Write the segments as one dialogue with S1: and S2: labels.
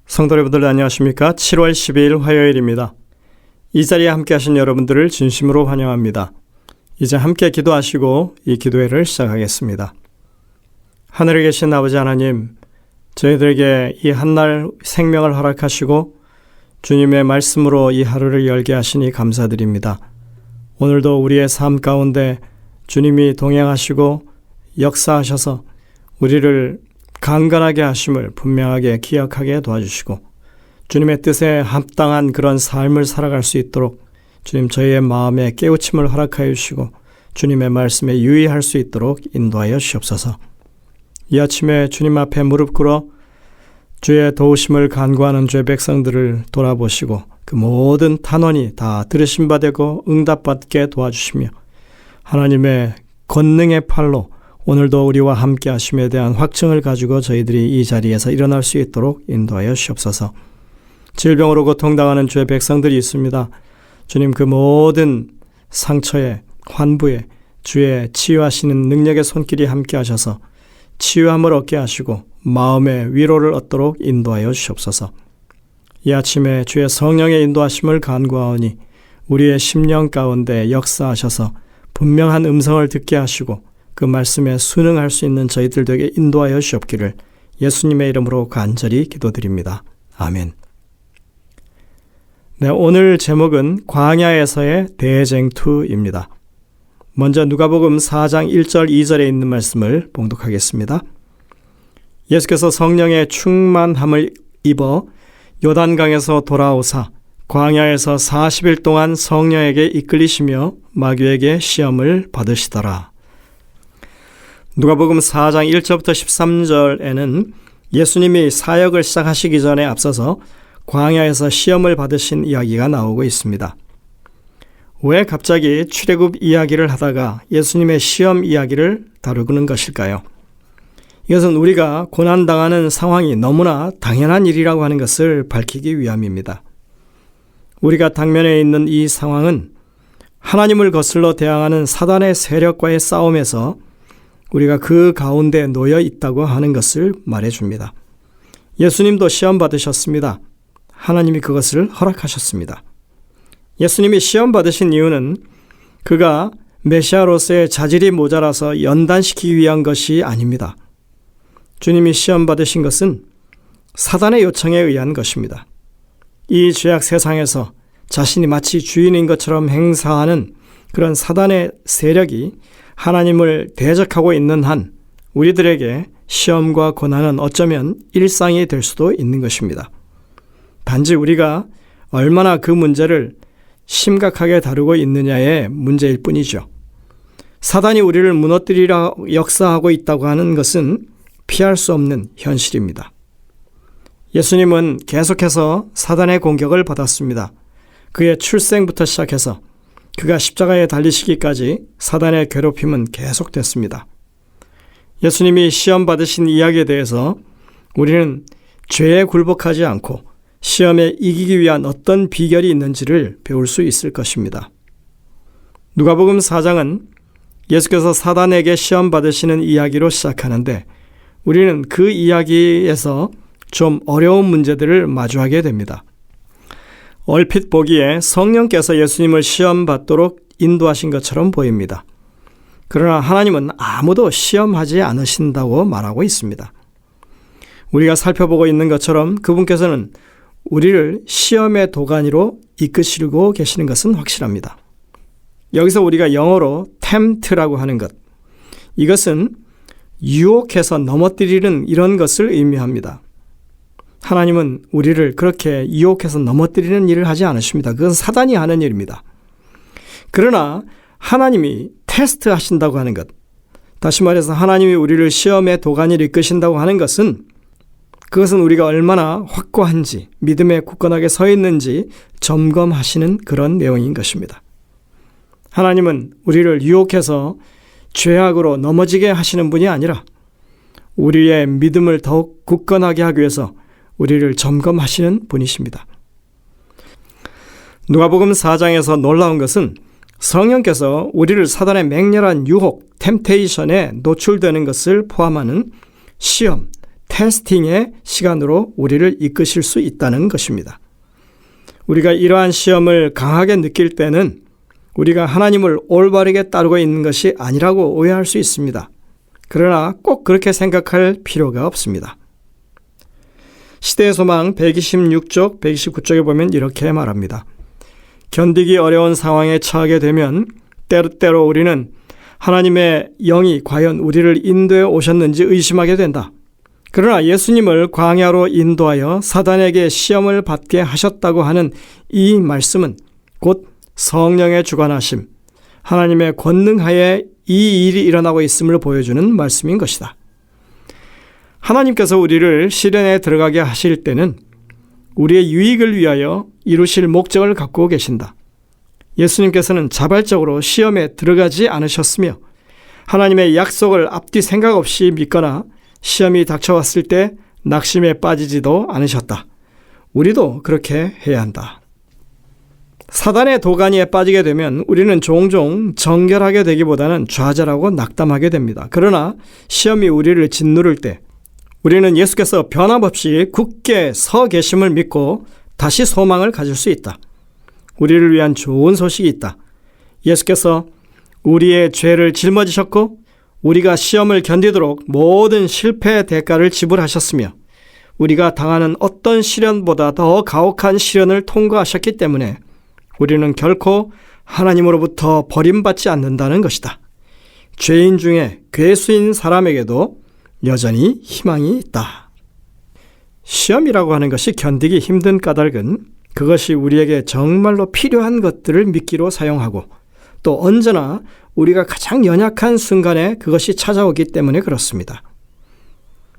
S1: 성도 여러분들 안녕하십니까? 7월 12일 화요일입니다. 이 자리에 함께 하신 여러분들을 진심으로 환영합니다. 이제 함께 기도하시고 이 기도회를 시작하겠습니다. 하늘에 계신 아버지 하나님, 저희들에게 이 한날 생명을 허락하시고 주님의 말씀으로 이 하루를 열게 하시니 감사드립니다. 오늘도 우리의 삶 가운데 주님이 동행하시고 역사하셔서 우리를 강건하게 하심을 분명하게 기억하게 도와주시고 주님의 뜻에 합당한 그런 삶을 살아갈 수 있도록 주님 저희의 마음에 깨우침을 허락하여 주시고 주님의 말씀에 유의할 수 있도록 인도하여 주시옵소서. 이 아침에 주님 앞에 무릎 꿇어 주의 도우심을 간구하는 주의 백성들을 돌아보시고 그 모든 탄원이 다 들으심 받고 응답받게 도와주시며 하나님의 권능의 팔로 오늘도 우리와 함께 하심에 대한 확증을 가지고 저희들이 이 자리에서 일어날 수 있도록 인도하여 주시옵소서. 질병으로 고통당하는 주의 백성들이 있습니다. 주님 그 모든 상처에 환부에 주의 치유하시는 능력의 손길이 함께 하셔서 치유함을 얻게 하시고 마음의 위로를 얻도록 인도하여 주시옵소서. 이 아침에 주의 성령의 인도하심을 간구하오니 우리의 심령 가운데 역사하셔서 분명한 음성을 듣게 하시고 그 말씀에 순응할 수 있는 저희들에게 인도하여 주옵기를 예수님의 이름으로 간절히 기도드립니다. 아멘. 네, 오늘 제목은 광야에서의 대쟁투입니다. 먼저 누가복음 4장 1절 2절에 있는 말씀을 봉독하겠습니다. 예수께서 성령의 충만함을 입어 요단강에서 돌아오사 광야에서 40일 동안 성령에게 이끌리시며 마귀에게 시험을 받으시더라. 누가복음 4장 1절부터 13절에는 예수님이 사역을 시작하시기 전에 앞서서 광야에서 시험을 받으신 이야기가 나오고 있습니다. 왜 갑자기 출애굽 이야기를 하다가 예수님의 시험 이야기를 다루는 것일까요? 이것은 우리가 고난당하는 상황이 너무나 당연한 일이라고 하는 것을 밝히기 위함입니다. 우리가 당면에 있는 이 상황은 하나님을 거슬러 대항하는 사단의 세력과의 싸움에서 우리가 그 가운데 놓여 있다고 하는 것을 말해줍니다. 예수님도 시험 받으셨습니다. 하나님이 그것을 허락하셨습니다. 예수님이 시험 받으신 이유는 그가 메시아로서의 자질이 모자라서 연단시키기 위한 것이 아닙니다. 주님이 시험 받으신 것은 사단의 요청에 의한 것입니다. 이 죄악 세상에서 자신이 마치 주인인 것처럼 행사하는 그런 사단의 세력이 하나님을 대적하고 있는 한 우리들에게 시험과 고난은 어쩌면 일상이 될 수도 있는 것입니다. 단지 우리가 얼마나 그 문제를 심각하게 다루고 있느냐의 문제일 뿐이죠. 사단이 우리를 무너뜨리려 역사하고 있다고 하는 것은 피할 수 없는 현실입니다. 예수님은 계속해서 사단의 공격을 받았습니다. 그의 출생부터 시작해서 그가 십자가에 달리시기까지 사단의 괴롭힘은 계속됐습니다. 예수님이 시험 받으신 이야기에 대해서 우리는 죄에 굴복하지 않고 시험에 이기기 위한 어떤 비결이 있는지를 배울 수 있을 것입니다. 누가복음 4장은 예수께서 사단에게 시험 받으시는 이야기로 시작하는데 우리는 그 이야기에서 좀 어려운 문제들을 마주하게 됩니다. 얼핏 보기에 성령께서 예수님을 시험 받도록 인도하신 것처럼 보입니다. 그러나 하나님은 아무도 시험하지 않으신다고 말하고 있습니다. 우리가 살펴보고 있는 것처럼 그분께서는 우리를 시험의 도가니로 이끄시고 계시는 것은 확실합니다. 여기서 우리가 영어로 tempt라고 하는 것, 이것은 유혹해서 넘어뜨리는 이런 것을 의미합니다. 하나님은 우리를 그렇게 유혹해서 넘어뜨리는 일을 하지 않으십니다. 그건 사단이 하는 일입니다. 그러나 하나님이 테스트 하신다고 하는 것, 다시 말해서 하나님이 우리를 시험의 도가니를 이끄신다고 하는 것은 그것은 우리가 얼마나 확고한지 믿음에 굳건하게 서 있는지 점검하시는 그런 내용인 것입니다. 하나님은 우리를 유혹해서 죄악으로 넘어지게 하시는 분이 아니라 우리의 믿음을 더욱 굳건하게 하기 위해서 우리를 점검하시는 분이십니다. 누가복음 4장에서 놀라운 것은 성령께서 우리를 사단의 맹렬한 유혹, 템테이션에 노출되는 것을 포함하는 시험, 테스팅의 시간으로 우리를 이끄실 수 있다는 것입니다. 우리가 이러한 시험을 강하게 느낄 때는 우리가 하나님을 올바르게 따르고 있는 것이 아니라고 오해할 수 있습니다. 그러나 꼭 그렇게 생각할 필요가 없습니다. 시대의 소망 126쪽, 129쪽에 보면 이렇게 말합니다. 견디기 어려운 상황에 처하게 되면 때때로 우리는 하나님의 영이 과연 우리를 인도해 오셨는지 의심하게 된다. 그러나 예수님을 광야로 인도하여 사단에게 시험을 받게 하셨다고 하는 이 말씀은 곧 성령의 주관하심, 하나님의 권능하에 이 일이 일어나고 있음을 보여주는 말씀인 것이다. 하나님께서 우리를 시련에 들어가게 하실 때는 우리의 유익을 위하여 이루실 목적을 갖고 계신다. 예수님께서는 자발적으로 시험에 들어가지 않으셨으며 하나님의 약속을 앞뒤 생각 없이 믿거나 시험이 닥쳐왔을 때 낙심에 빠지지도 않으셨다. 우리도 그렇게 해야 한다. 사단의 도가니에 빠지게 되면 우리는 종종 정결하게 되기보다는 좌절하고 낙담하게 됩니다. 그러나 시험이 우리를 짓누를 때 우리는 예수께서 변함없이 굳게 서 계심을 믿고 다시 소망을 가질 수 있다. 우리를 위한 좋은 소식이 있다. 예수께서 우리의 죄를 짊어지셨고 우리가 시험을 견디도록 모든 실패의 대가를 지불하셨으며 우리가 당하는 어떤 시련보다 더 가혹한 시련을 통과하셨기 때문에 우리는 결코 하나님으로부터 버림받지 않는다는 것이다. 죄인 중에 괴수인 사람에게도 여전히 희망이 있다. 시험이라고 하는 것이 견디기 힘든 까닭은 그것이 우리에게 정말로 필요한 것들을 미끼로 사용하고 또 언제나 우리가 가장 연약한 순간에 그것이 찾아오기 때문에 그렇습니다.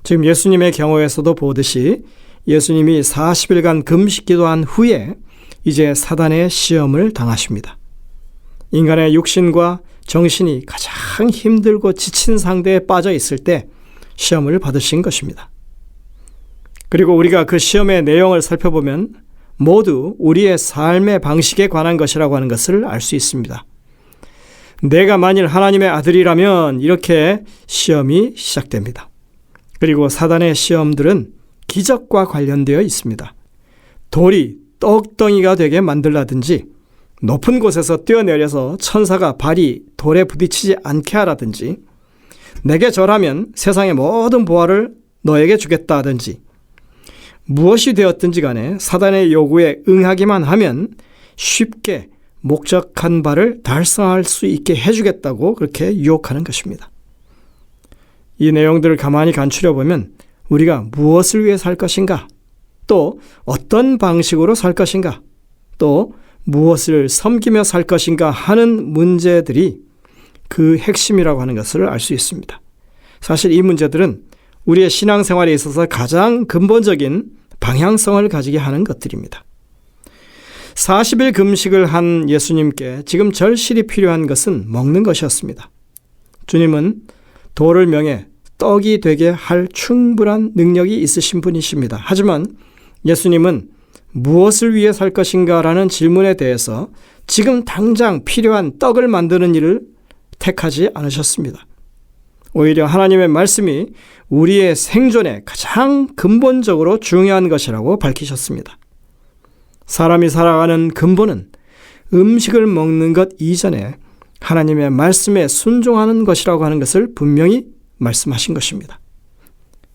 S1: 지금 예수님의 경우에서도 보듯이 예수님이 40일간 금식 기도한 후에 이제 사단의 시험을 당하십니다. 인간의 육신과 정신이 가장 힘들고 지친 상태에 빠져 있을 때 시험을 받으신 것입니다. 그리고 우리가 그 시험의 내용을 살펴보면 모두 우리의 삶의 방식에 관한 것이라고 하는 것을 알 수 있습니다. 내가 만일 하나님의 아들이라면 이렇게 시험이 시작됩니다. 그리고 사단의 시험들은 기적과 관련되어 있습니다. 돌이 떡덩이가 되게 만들라든지 높은 곳에서 뛰어내려서 천사가 발이 돌에 부딪히지 않게 하라든지 내게 절하면 세상의 모든 보화를 너에게 주겠다든지 무엇이 되었든지 간에 사단의 요구에 응하기만 하면 쉽게 목적한 바를 달성할 수 있게 해주겠다고 그렇게 유혹하는 것입니다. 이 내용들을 가만히 간추려 보면 우리가 무엇을 위해 살 것인가, 또 어떤 방식으로 살 것인가, 또 무엇을 섬기며 살 것인가 하는 문제들이 그 핵심이라고 하는 것을 알 수 있습니다. 사실 이 문제들은 우리의 신앙생활에 있어서 가장 근본적인 방향성을 가지게 하는 것들입니다. 40일 금식을 한 예수님께 지금 절실히 필요한 것은 먹는 것이었습니다. 주님은 돌을 명해 떡이 되게 할 충분한 능력이 있으신 분이십니다. 하지만 예수님은 무엇을 위해 살 것인가 라는 질문에 대해서 지금 당장 필요한 떡을 만드는 일을 택하지 않으셨습니다. 오히려 하나님의 말씀이 우리의 생존에 가장 근본적으로 중요한 것이라고 밝히셨습니다. 사람이 살아가는 근본은 음식을 먹는 것 이전에 하나님의 말씀에 순종하는 것이라고 하는 것을 분명히 말씀하신 것입니다.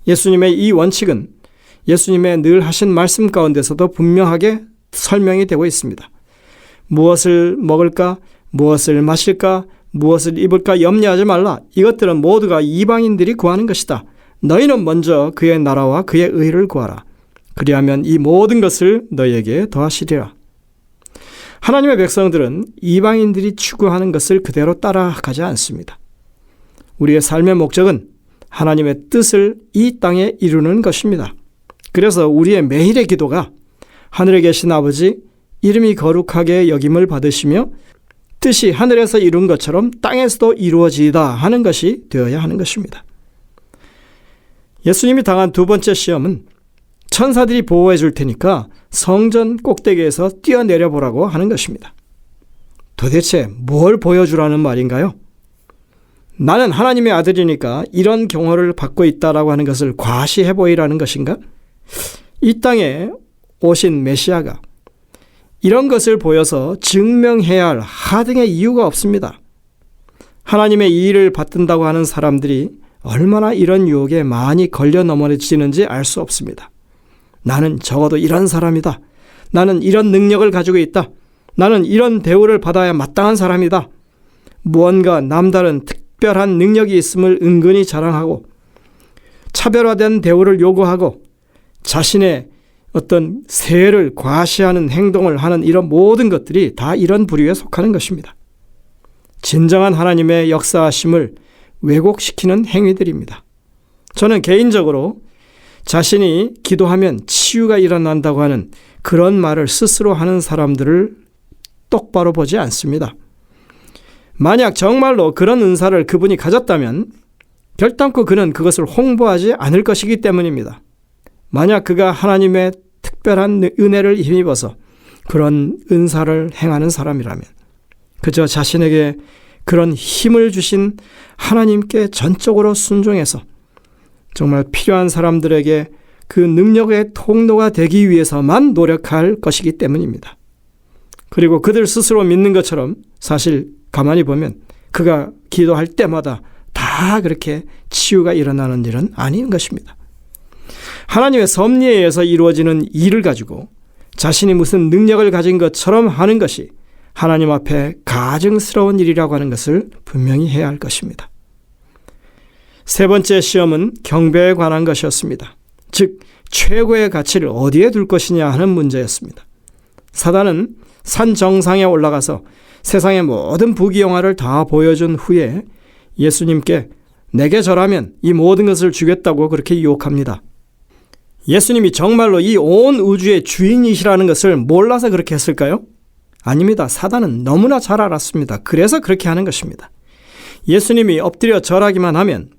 S1: 예수님의 이 원칙은 예수님의 늘 하신 말씀 가운데서도 분명하게 설명이 되고 있습니다. 무엇을 먹을까, 무엇을 마실까, 무엇을 입을까 염려하지 말라. 이것들은 모두가 이방인들이 구하는 것이다. 너희는 먼저 그의 나라와 그의 의를 구하라. 그리하면 이 모든 것을 너희에게 더하시리라. 하나님의 백성들은 이방인들이 추구하는 것을 그대로 따라가지 않습니다. 우리의 삶의 목적은 하나님의 뜻을 이 땅에 이루는 것입니다. 그래서 우리의 매일의 기도가 하늘에 계신 아버지 이름이 거룩하게 여김을 받으시며 뜻이 하늘에서 이룬 것처럼 땅에서도 이루어지이다 하는 것이 되어야 하는 것입니다. 예수님이 당한 두 번째 시험은 천사들이 보호해 줄 테니까 성전 꼭대기에서 뛰어내려 보라고 하는 것입니다. 도대체 뭘 보여주라는 말인가요? 나는 하나님의 아들이니까 이런 경호를 받고 있다라고 하는 것을 과시해 보이라는 것인가? 이 땅에 오신 메시아가 이런 것을 보여서 증명해야 할 하등의 이유가 없습니다. 하나님의 이의를 받든다고 하는 사람들이 얼마나 이런 유혹에 많이 걸려 넘어지는지 알 수 없습니다. 나는 적어도 이런 사람이다. 나는 이런 능력을 가지고 있다. 나는 이런 대우를 받아야 마땅한 사람이다. 무언가 남다른 특별한 능력이 있음을 은근히 자랑하고 차별화된 대우를 요구하고 자신의 어떤 세를 과시하는 행동을 하는 이런 모든 것들이 다 이런 부류에 속하는 것입니다. 진정한 하나님의 역사하심을 왜곡시키는 행위들입니다. 저는 개인적으로 자신이 기도하면 치유가 일어난다고 하는 그런 말을 스스로 하는 사람들을 똑바로 보지 않습니다. 만약 정말로 그런 은사를 그분이 가졌다면 결단코 그는 그것을 홍보하지 않을 것이기 때문입니다. 만약 그가 하나님의 특별한 은혜를 힘입어서 그런 은사를 행하는 사람이라면 그저 자신에게 그런 힘을 주신 하나님께 전적으로 순종해서 정말 필요한 사람들에게 그 능력의 통로가 되기 위해서만 노력할 것이기 때문입니다. 그리고 그들 스스로 믿는 것처럼 사실 가만히 보면 그가 기도할 때마다 다 그렇게 치유가 일어나는 일은 아닌 것입니다. 하나님의 섭리에 의해서 이루어지는 일을 가지고 자신이 무슨 능력을 가진 것처럼 하는 것이 하나님 앞에 가증스러운 일이라고 하는 것을 분명히 해야 할 것입니다. 세 번째 시험은 경배에 관한 것이었습니다. 즉 최고의 가치를 어디에 둘 것이냐 하는 문제였습니다. 사단은 산 정상에 올라가서 세상의 모든 부귀영화를 다 보여준 후에 예수님께 내게 절하면 이 모든 것을 주겠다고 그렇게 유혹합니다. 예수님이 정말로 이 온 우주의 주인이시라는 것을 몰라서 그렇게 했을까요? 아닙니다. 사단은 너무나 잘 알았습니다. 그래서 그렇게 하는 것입니다. 예수님이 엎드려 절하기만 하면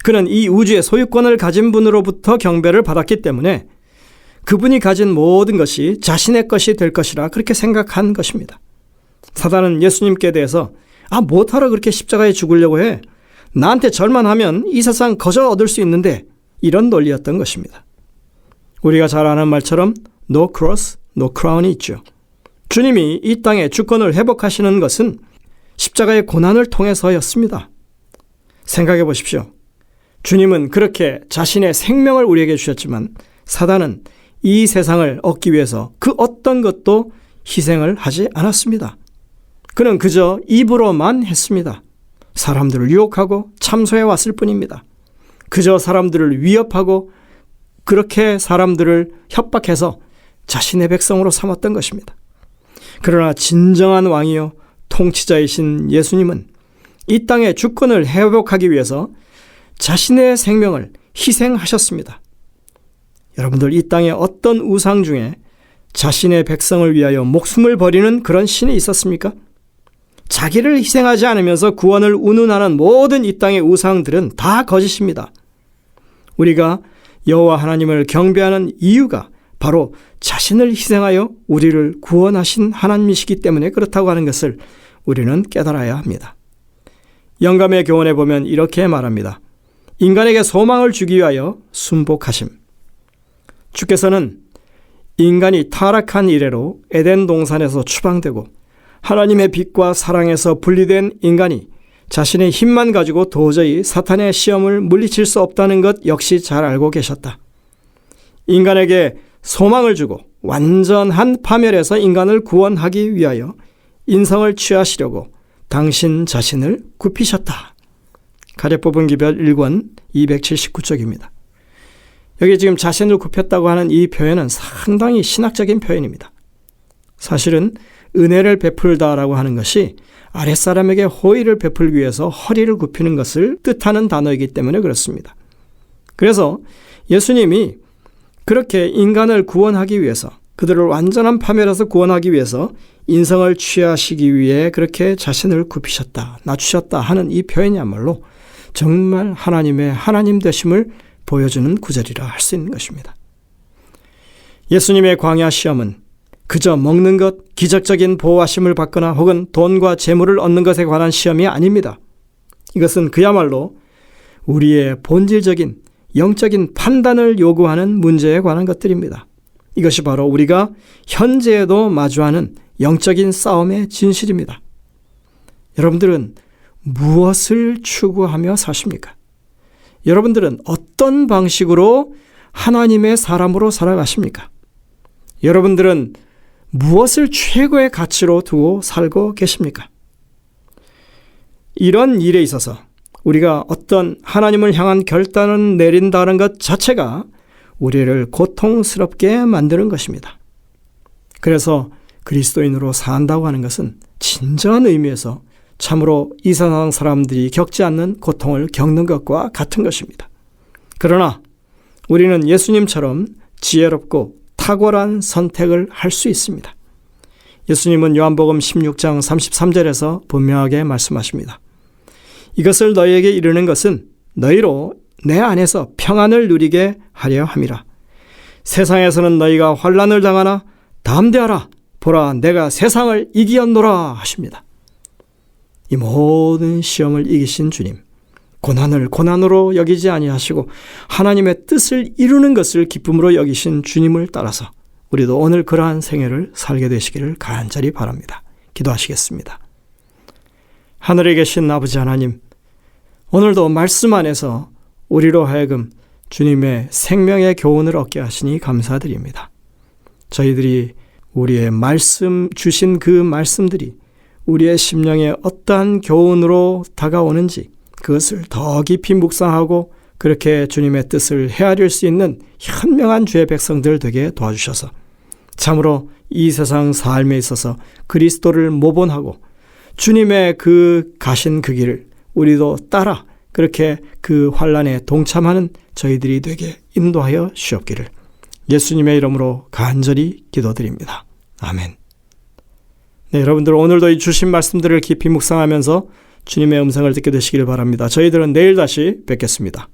S1: 그는 이 우주의 소유권을 가진 분으로부터 경배를 받았기 때문에 그분이 가진 모든 것이 자신의 것이 될 것이라 그렇게 생각한 것입니다. 사단은 예수님께 대해서 뭐하러 그렇게 십자가에 죽으려고 해? 나한테 절만 하면 이 세상 거저 얻을 수 있는데 이런 논리였던 것입니다. 우리가 잘 아는 말처럼 No cross, no crown이 있죠. 주님이 이 땅에 주권을 회복하시는 것은 십자가의 고난을 통해서였습니다. 생각해 보십시오. 주님은 그렇게 자신의 생명을 우리에게 주셨지만 사단은 이 세상을 얻기 위해서 그 어떤 것도 희생을 하지 않았습니다. 그는 그저 입으로만 했습니다. 사람들을 유혹하고 참소해 왔을 뿐입니다. 그저 사람들을 위협하고 그렇게 사람들을 협박해서 자신의 백성으로 삼았던 것입니다. 그러나 진정한 왕이요 통치자이신 예수님은 이 땅의 주권을 회복하기 위해서 자신의 생명을 희생하셨습니다. 여러분들 이 땅의 어떤 우상 중에 자신의 백성을 위하여 목숨을 버리는 그런 신이 있었습니까? 자기를 희생하지 않으면서 구원을 운운하는 모든 이 땅의 우상들은 다 거짓입니다. 우리가 여호와 하나님을 경배하는 이유가 바로 자신을 희생하여 우리를 구원하신 하나님이시기 때문에 그렇다고 하는 것을 우리는 깨달아야 합니다. 영감의 교훈에 보면 이렇게 말합니다. 인간에게 소망을 주기 위하여 순복하심. 주께서는 인간이 타락한 이래로 에덴 동산에서 추방되고 하나님의 빛과 사랑에서 분리된 인간이 자신의 힘만 가지고 도저히 사탄의 시험을 물리칠 수 없다는 것 역시 잘 알고 계셨다. 인간에게 소망을 주고 완전한 파멸에서 인간을 구원하기 위하여 인성을 취하시려고 당신 자신을 굽히셨다. 가래뽑은 기별 1권 279쪽입니다. 여기 지금 자신을 굽혔다고 하는 이 표현은 상당히 신학적인 표현입니다. 사실은 은혜를 베풀다라고 하는 것이 아랫사람에게 호의를 베풀기 위해서 허리를 굽히는 것을 뜻하는 단어이기 때문에 그렇습니다. 그래서 예수님이 그렇게 인간을 구원하기 위해서 그들을 완전한 파멸에서 구원하기 위해서 인성을 취하시기 위해 그렇게 자신을 굽히셨다, 낮추셨다 하는 이 표현이야말로 정말 하나님의 하나님 되심을 보여주는 구절이라 할 수 있는 것입니다. 예수님의 광야 시험은 그저 먹는 것, 기적적인 보호하심을 받거나 혹은 돈과 재물을 얻는 것에 관한 시험이 아닙니다. 이것은 그야말로 우리의 본질적인 영적인 판단을 요구하는 문제에 관한 것들입니다. 이것이 바로 우리가 현재에도 마주하는 영적인 싸움의 진실입니다. 여러분들은 무엇을 추구하며 사십니까? 여러분들은 어떤 방식으로 하나님의 사람으로 살아가십니까? 여러분들은 무엇을 최고의 가치로 두고 살고 계십니까? 이런 일에 있어서 우리가 어떤 하나님을 향한 결단을 내린다는 것 자체가 우리를 고통스럽게 만드는 것입니다. 그래서 그리스도인으로 산다고 하는 것은 진정한 의미에서 참으로 이 세상 사람들이 겪지 않는 고통을 겪는 것과 같은 것입니다. 그러나 우리는 예수님처럼 지혜롭고 탁월한 선택을 할 수 있습니다. 예수님은 요한복음 16장 33절에서 분명하게 말씀하십니다. 이것을 너희에게 이르는 것은 너희로 내 안에서 평안을 누리게 하려 함이라. 세상에서는 너희가 환난을 당하나 담대하라. 보라, 내가 세상을 이기었노라 하십니다. 이 모든 시험을 이기신 주님, 고난을 고난으로 여기지 아니하시고 하나님의 뜻을 이루는 것을 기쁨으로 여기신 주님을 따라서 우리도 오늘 그러한 생애를 살게 되시기를 간절히 바랍니다. 기도하시겠습니다. 하늘에 계신 아버지 하나님, 오늘도 말씀 안에서 우리로 하여금 주님의 생명의 교훈을 얻게 하시니 감사드립니다. 저희들이 우리의 말씀 주신 그 말씀들이 우리의 심령에 어떠한 교훈으로 다가오는지 그것을 더 깊이 묵상하고 그렇게 주님의 뜻을 헤아릴 수 있는 현명한 주의 백성들 되게 도와주셔서 참으로 이 세상 삶에 있어서 그리스도를 모본하고 주님의 그 가신 그 길을 우리도 따라 그렇게 그 환난에 동참하는 저희들이 되게 인도하여 주옵기를 예수님의 이름으로 간절히 기도드립니다. 아멘. 네, 여러분들 오늘도 이 주신 말씀들을 깊이 묵상하면서 주님의 음성을 듣게 되시기를 바랍니다. 저희들은 내일 다시 뵙겠습니다.